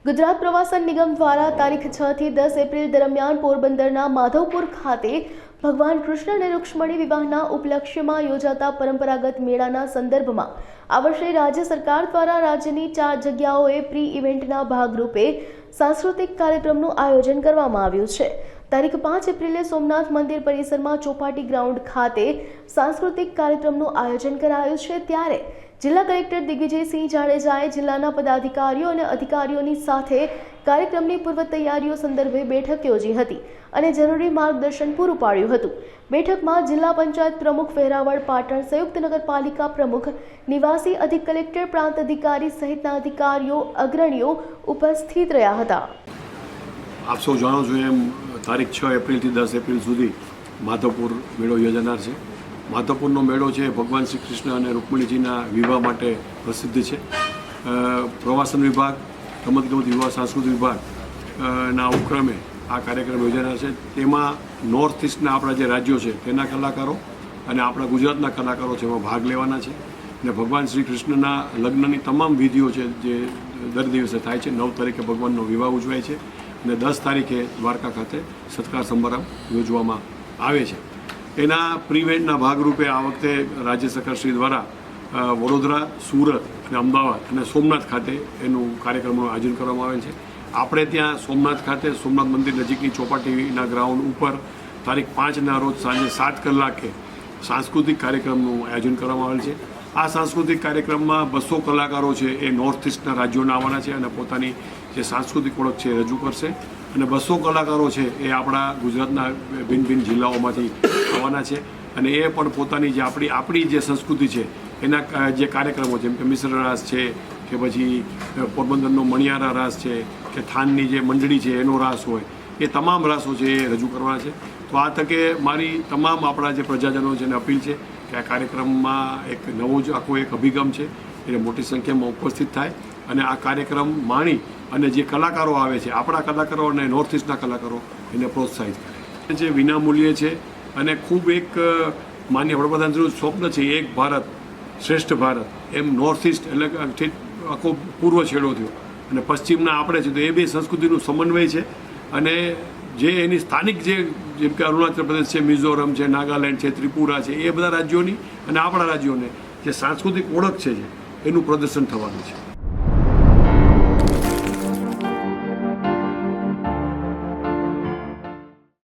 ગુજરાત પ્રવાસન નિગમ દ્વારા તારીખ 6 થી 10 એપ્રિલ દરમિયાન પોરબંદરના માધવપુર ખાતે ભગવાન કૃષ્ણ અને રૂક્ષ્મણી વિવાહના ઉપલક્ષ્યમાં યોજાતા પરંપરાગત મેળાના સંદર્ભમાં આ વર્ષે રાજ્ય સરકાર દ્વારા રાજ્યની 4 જગ્યાઓએ પ્રી ઇવેન્ટના ભાગરૂપે સાંસ્કૃતિક કાર્યક્રમનું આયોજન કરવામાં આવ્યું છે। તારીખ 5 એપ્રિલે સોમનાથ મંદિર પરિસરમાં ચોપાટી ગ્રાઉન્ડ ખાતે સાંસ્કૃતિક કાર્યક્રમનું આયોજન કરાયું છે। ત્યારે જિલ્લા કલેક્ટર દિગ્વિજયસિંહ જાડેજાએ જિલ્લાના પદાધિકારીઓ અને અધિકારીઓની સાથે કાર્યક્રમની પૂર્વ તૈયારીઓ સંદર્ભે બેઠક યોજી હતી અને જરૂરી માર્ગદર્શન પૂરું પાડ્યું હતું। બેઠકમાં જિલ્લા પંચાયત પ્રમુખ વેરાવળ પાટણ, સંયુક્ત નગરપાલિકા પ્રમુખ, નિવાસી અધિક કલેક્ટર, પ્રાંત અધિકારી સહિતના અધિકારીઓ અગ્રણીઓ ઉપસ્થિત રહ્યા હતા। આપ સૌ જાણો છો એમ તારીખ 6 એપ્રિલથી 10 એપ્રિલ સુધી માધવપુર મેળો યોજાનાર છે। માધવપુરનો મેળો છે ભગવાન શ્રી કૃષ્ણ અને રૂક્મિણીજીના વિવાહ માટે પ્રસિદ્ધ છે। પ્રવાસન વિભાગ, રમતગમત વિભાગ, સાંસ્કૃતિક વિભાગ ના ઉપક્રમે આ કાર્યક્રમ યોજાનાર છે। તેમાં નોર્થ ઇસ્ટના આપણા જે રાજ્યો છે તેના કલાકારો અને આપણા ગુજરાતના કલાકારો છે એમાં ભાગ લેવાના છે અને ભગવાન શ્રી કૃષ્ણના લગ્નની તમામ વિધિઓ છે જે દર દિવસે થાય છે। 9 તારીખે ભગવાનનો વિવાહ ઉજવાય છે અને 10 તારીખે દ્વારકા ખાતે સત્કાર સમારંભ યોજવામાં આવે છે। એના પ્રીવેન્ટના ભાગરૂપે આ વખતે રાજ્ય સરકારશ્રી દ્વારા વડોદરા, સુરત અને અમદાવાદ અને સોમનાથ ખાતે એનું કાર્યક્રમનું આયોજન કરવામાં આવેલ છે। આપણે ત્યાં સોમનાથ ખાતે સોમનાથ મંદિર નજીકની ચોપાટીના ગ્રાઉન્ડ ઉપર તારીખ 5ના રોજ સાંજે 7 કલાકે સાંસ્કૃતિક કાર્યક્રમનું આયોજન કરવામાં આવેલ છે। આ સાંસ્કૃતિક કાર્યક્રમમાં 200 કલાકારો છે એ નોર્થ ઇસ્ટના રાજ્યોના આવવાના છે અને પોતાની જે સાંસ્કૃતિક ઓળખ છે એ રજૂ કરશે અને 200 કલાકારો છે એ આપણા ગુજરાતના ભિન્ન ભિન્ન જિલ્લાઓમાંથી આવવાના છે અને એ પણ પોતાની જે આપણી જે સંસ્કૃતિ છે એના જે કાર્યક્રમો જેમ કે મિશ્ર રાસ છે કે પછી પોરબંદરનો મણિયારા રાસ છે કે થાનની જે મંડળી છે એનો રાસ હોય એ તમામ રાસો છે એ રજૂ કરવાના છે। તો આ તકે મારી તમામ આપણા જે પ્રજાજનો છે એને અપીલ છે કે આ કાર્યક્રમમાં એક નવો જ આખો એક અભિગમ છે એટલે મોટી સંખ્યામાં ઉપસ્થિત થાય અને આ કાર્યક્રમ માણી અને જે કલાકારો આવે છે આપણા કલાકારો અને નોર્થ ઇસ્ટના કલાકારો એને પ્રોત્સાહિત કરે છે। વિનામૂલ્યે છે અને ખૂબ એક માન્ય વડાપ્રધાનનું સ્વપ્ન છે એક ભારત શ્રેષ્ઠ ભારત, એમ નોર્થ ઇસ્ટ એટલે આખો પૂર્વ છેડો થયો અને પશ્ચિમના આપણે છે તો એ બે સંસ્કૃતિનું સમન્વય છે અને જે એની સ્થાનિક જેમ કે અરુણાચલ પ્રદેશ છે, મિઝોરમ છે, નાગાલેન્ડ છે, ત્રિપુરા છે, એ બધા રાજ્યોની અને આપણા રાજ્યોને જે સાંસ્કૃતિક ઓળખ છે એનું પ્રદર્શન થવાનું છે।